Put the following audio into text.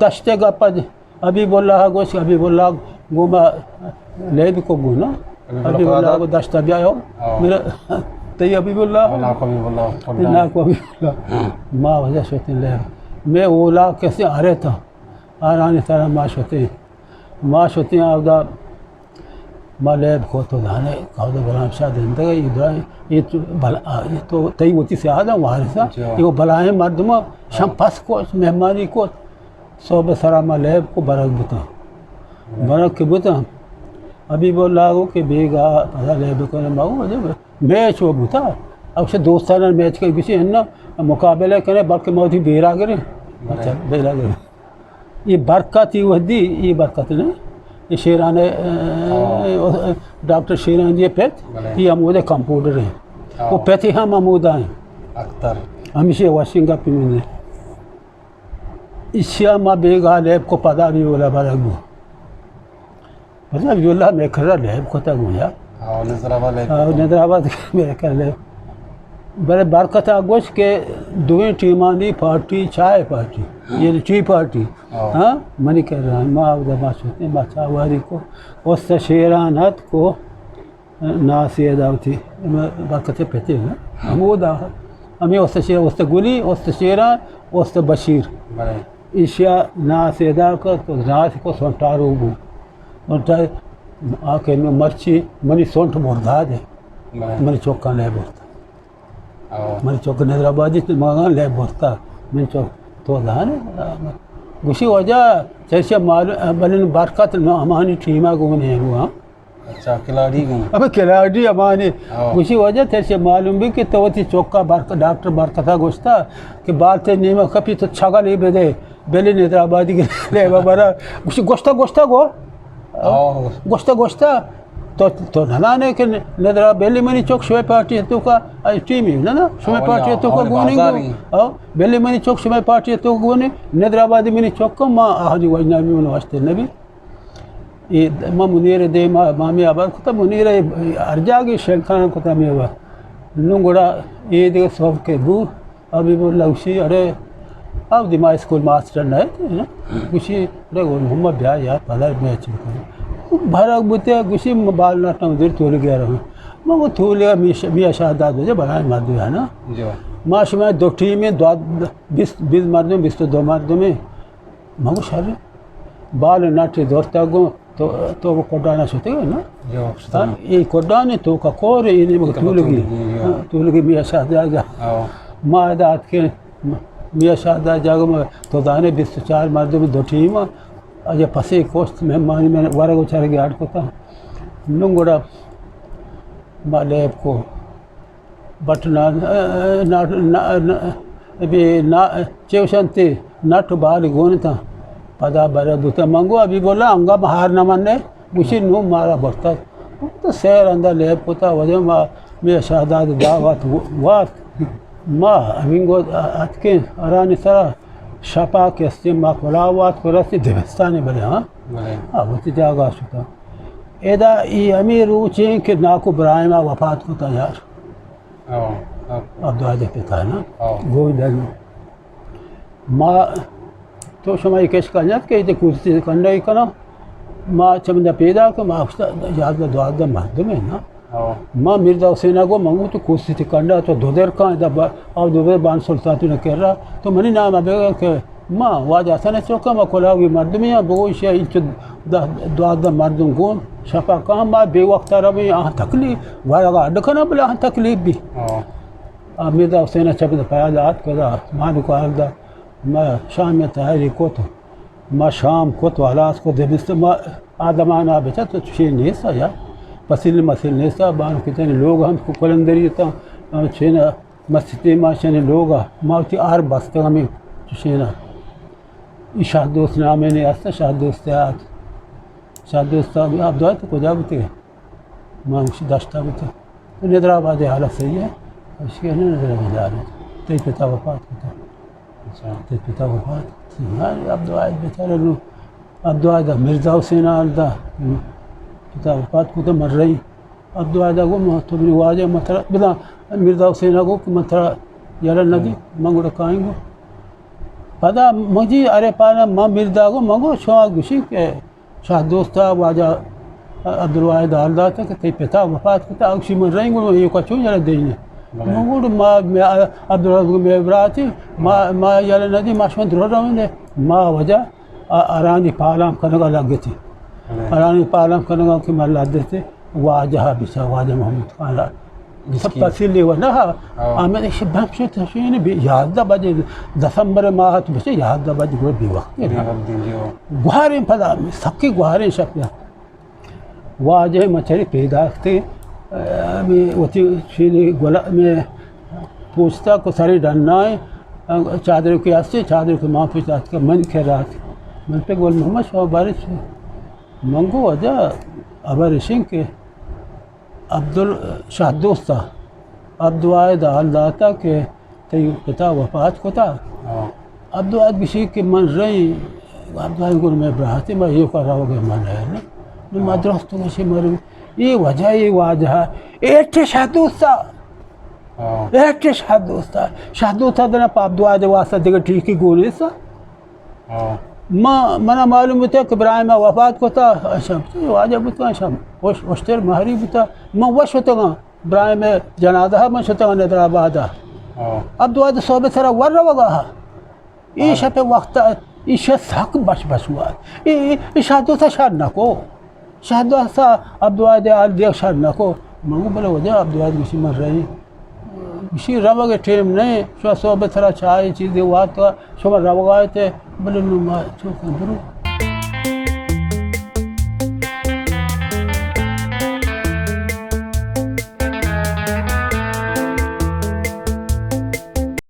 دشتے کا پج حبیب اللہ گوش حبیب اللہ گوما لے بھی کو گونا حبیب اللہ کو دشتہ بھی آیا میرا تی حبیب اللہ نا کو حبیب اللہ ماں وجہ شوتے لے میں اولا کیسے آ رہے تھا آرانی طرح ماں شوتے ہیں آگا ماں لیب کو تو دانے کھاؤ بلام شاہ دندگا ابراہیم یہ تو تی ہوتی سے آدھا وارثا یہ بلائیں مردمہ شم پس کو مہمانی کو صوبہ سرامہ لیب کو برک برک کے بتا حبیب اللہ کو کہ بیگا پتا لیب کو نماؤ میچ وہ بتا اب سے دوستانہ میچ کے کسی ہے نا مقابلہ کریں بلکہ موتی بیرا کریں بیرا کریں یہ برکت ہی وہ دی یہ برکت نہیں یہ شیران ڈاکٹر شیران یہ پیت یہ عمود کمپیوٹر ہیں وہ پیت ہی ہم عمودہ ہیں ہمیشہ واشنگا پی میں اشیاء ماں بیگا لیب کو پدا بھی بولا برک بو پتا بھی اللہ میں کھرا لیب کو تک ہوں یار نظر آباد میرے کر لیب بڑے برکت آگوش کے دوئیں ٹیمانی پارٹی چائے پارٹی یہ ٹی پارٹی ہاں منی کہہ رہا ہوں ماں دما سوتے ہیں بادشاہ واری کو اس شیرانت کو ناسی داوتی برکتیں پہتے ہیں ہم وہ دا ہمیں اس شیر اس گلی اس شیران اس بشیر اشیاء ناسی دا کو تو ناس کو سونٹارو بو سونٹار آکے میں مرچی منی سونٹ برداد ہے منی چوکا لے بورتا منی چوک نظر آبادی مانگان لے بورتا منی چوک تو دانے گوشی وجہ چرچہ معلوم بلن برکت ہمانی ٹیمہ گونے ہیں وہ اچھا کھلاڑی گوں اب کھلاڑی ہمانی گوشی وجہ چرچہ معلوم بھی کہ توتی چوکا ڈاکٹر برکتہ گوشتا کہ بارتے نیمہ کپی تو چھگا لی بدے بیلی نظر آبادی کے لے بارا گوشی گوشتا گو گوشتا تو نانے کہ نظر بیلی منی چوک شوئے پارٹی ہے تو کا ٹیمی ہے نا شوئے پارٹی ہے تو کا گونے گو بیلی منی چوک شوئے پارٹی ہے تو گونے نظر آبادی منی چوک کا ماں آہدی وجنہ بھی منو واسطے نبی یہ ماں منیر دے مامی آباد کتا منیر ارجاگی شیخان کتا میں ہوا نونگوڑا یہ دیکھ سوف کے بو حبیب اللہ اسی ارے اب دی ماں اسکول ماسٹر نہ ہے گوشی ارے محمد بیا یار پدر میں اچھی بکنے بھارک بوتے گوشی بال ناٹنا مدیر تول گیا رہا ماں وہ تول گیا میاں شہداد ہو جائے بلائیں مردو ہے نا ماں شمائے دو ٹیمیں 20 مردوں 22 مردوں میں ماں وہ شہر بال ناٹے دورتا گو تو وہ کوڈانا سوتے گا نا یہ کوڈانے تو کا کور ہے یہ تول گی میاں شہداد جا ماں عداد کے میاں شہداد جاگو میں تو دانے 24 مردوں میں 2 ٹیمیں یہ پسی کوشت مہمانی میں وارا کو چارے گی آٹھ کو تھا نونگوڑا ماں لیب کو بٹنا چیوشنتی ناٹو بالی گونے تھا پدا برے بوتا منگو ابھی بولا انگا مہار نہ مننے گوشی نو مارا برتا تو سیر اندر لیب کو تھا وجہ ماں میاں شہداد دعوات وات ماں امینگو اتکے ارانی سرا شپا کے استیم ماں کلاوات کو رسی دوستانی بلے ہاں ہوتی جاگا شکا ایدہ ای امیر روچیں کہ ناکو برائے ماں وفات کو تا یار اب دعا دے پیتا ہے نا گوئی دل ماں تو شما یہ کش کنیت کہ یہ کرسی سے کنڈا ہی کنا ماں چمدہ پیدا کہ ماں یاد دعا دا مردم ہے نا ماں مرزا حسینہ کو منگو تو کرسی سے کنڈا تو دو دیر کہاں اب دو دیر بان سلطاتو نے کہہ رہا تو منی نام ابے گا کہ ماں واجہ سنے چوکا ماں کلاوی مردمی ہیں بگوشی ہے دعا دا مردم گون شفا کہاں ماں بے وقت رہی آہاں تکلیف وارگا اڈکنا بلے آہاں تکلیف بھی مرزا حسینہ چمدہ پیادات کہا ماں کو آل دا ما شام میں تحری کو تو ما شام کو تو حلاس کو دبست ما آدمانہ بچا تو چھ نیسا یا پسیل مسیل نیسا بانو کتنے لوگ ہم کو کلندری تا چھینا مسجدی ما چھنے لوگا ماوتی آر بستا ہمیں چھینا شاہ دوست نامے نے استا شاہ دوست شاہ دوست آپ دعا تو کجا بتے ماں داشتا بتے نظر آباد حالت صحیح ہے اس کے نظر آباد جا رہے تی پتا وفات کتا تی پتا وفات عبد الواحد بیچارہ لو عبد الواحد مرزا حسین آلدہ پتا وفات کتا مر رہی عبد الواحد کو محتبری واجہ مطرح بلا مرزا حسین کو مطرح یالا ندی منگوڑا کائیں گو پدا مجھے ارے پانا ماں مردا کو منگو شما گوشی کہ شاہ دوستا واجہ عبدالواحد حالدار تھا کہ تی پتا وفات کتا اکشی من رہیں گو یہ کو چون یلا دینے منگو ما عبدالواحد کو میں براتی ما یلا ندی ما شما درو رونے ما وجہ ارانی پالام کنگا لگے تھی ارانی پالام کنگا کی مالا دیتے واجہ بسا واجہ محمد خان سب تفصیلی و نہ آمد ایک شبہ شد تشوین بھی یادہ بجے دسمبر ماہ تو بچے یادہ بجے گوڑ بھی وقت گوھاریں پدا سب کی گوھاریں شکل واجہ مچھری پیدا تھے میں وتی شیلی گولا میں پوچھتا کو ساری ڈننا ہے چادر کی آستے چادر کی ماں پوچھتا کہ من کھیرات من پہ گول محمد شاہ بارش منگو وجہ ابرشن کے شاہ دوستا عبدالواحد حالدار تھا کہ تی پتا وفات کو تھا عبدالواحد کسی کے من رہی عبدالواحد کو میں براتی میں یہ کر رہا ہوں کہ من ہے نا میں درستوں کسی مروں یہ وجہ یہ واجہ ایٹھے شاہ دوستا ایٹھے شاہ دوستا دینا پا عبدالواحد واسطہ دیکھا ٹھیکی گولی سا منا معلوم ہوتا ہے کہ ابراہیم وفات کو تھا واجہ بتا شام وشتر مہری بتا میں وش ہوتا گا ابراہیم جنازہ میں شتا گا ندر آبادہ عبدالواحد صحبت سرا ور رو گا یہ شپ وقت یہ شت حق بش ہوا یہ شاہ دوستا شاہ نکو شاہ دوستا عبدالواحد آل دیکھ شاہ نکو منگو بلے وجہ عبدالواحد کسی مر رہی کسی رو گے ٹیم نہیں شو صحبت سرا چاہی چیزیں وات کا شو رو گئے تھے بلے نما چوکن برو